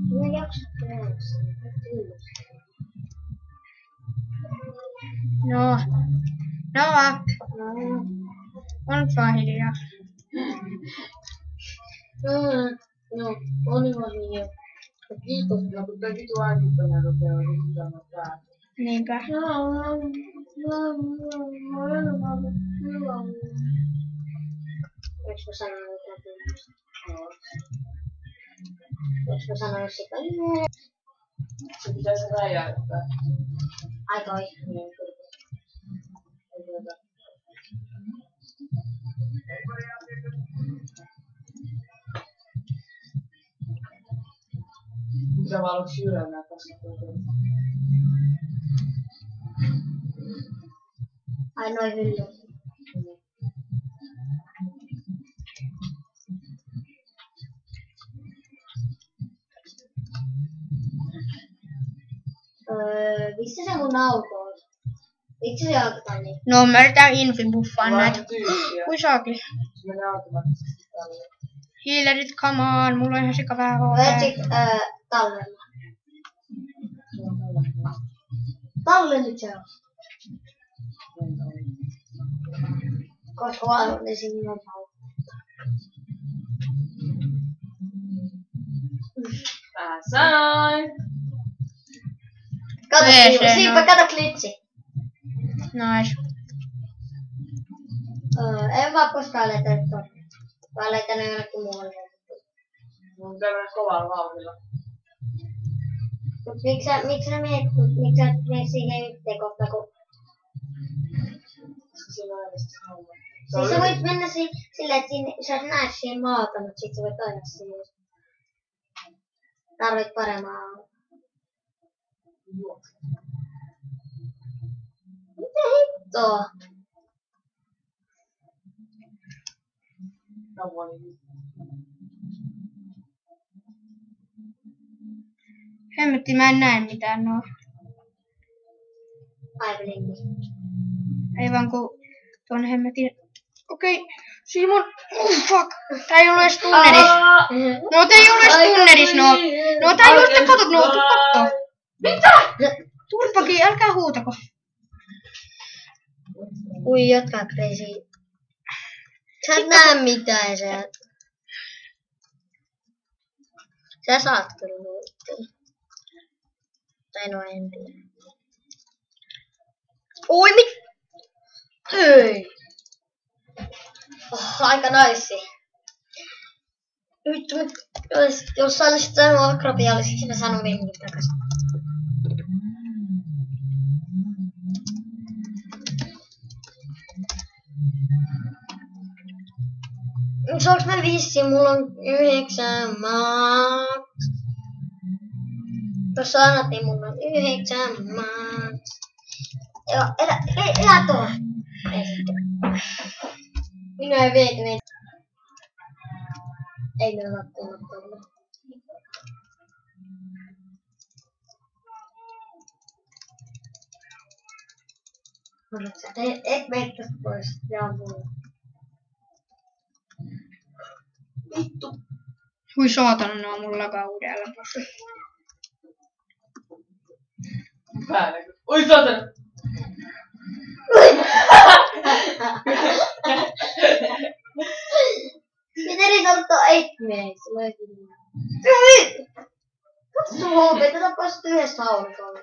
Minä jaksa tehdä. No. On vaan hiljaa. No, on niin. Kiitos, kun toi vitu äänittämään rupeaa yrittämään päätä. Niinpä. Voinko mä sanoa jotain tämmöistä? Voinko mä sanoa sitä? Se pitäisi räjäyttää. Ai toi. Mitä vaan olet sydämää tässä? Ai noin hylly. Missä se mun auto on? Miksi se jalkataan niin? No mä yritän infibuffaan näitä. Kui saakin. Se menee automaattisesti tälle. Healerit, come on, mulla on ihan sika vähän HP. Magic tallella. Tallennut se on. Koska vaan oli sinne Mä sain. Kato, Siippa, kato klitsi. Nice. En vaan koskaan löytänyt tuon. Vaan löytänyt jonnekin muualle. Mun pitää mennä kovalla vauhdilla. Mut miksi sä menet siihen yhteen kohtaan, kun... Siis sä voit mennä silleen, että sä näet siihen maata, mut sit sä voit aina siihen. Tarvit paremmaa auto. Mitä hittoa? Hemmetti, mä en näe mitään noin. Aivan Ei vaan kun tuon hemmetin... Okei, Simon... Fuck! Tää ei ollut edes tunneris. No tää ei ollut edes tunneris, no. No tää ei ollut edes katot, no tuu kattoo. Mitä? Turpakin, älkää huutako. Ui, jotka crazy. Sä et näe mitään sieltä. Sä saat kyllä muuttua. Tai no en tiedä. Ui, Ei. Aika naissi. Vittu, jos sä olisit sanonut akrobia, olisit sinä sanonut minkin takaisin. Saanko mä vissiin? Mulla on 9 maat. Tuossa annettiin, mulla on 9 maat. Elä tuolla. Minua ei viety meitä. Ei me ole tuolla. Et mene tästä pois. Jaa mulla. Vittu. Hui saatana, ne on mulla kaudella. Päällekö? Oi saatana! Miten ei tarvittaa etmeeksi? Katso sun HP, tätä päästä yhdessä haulikolla.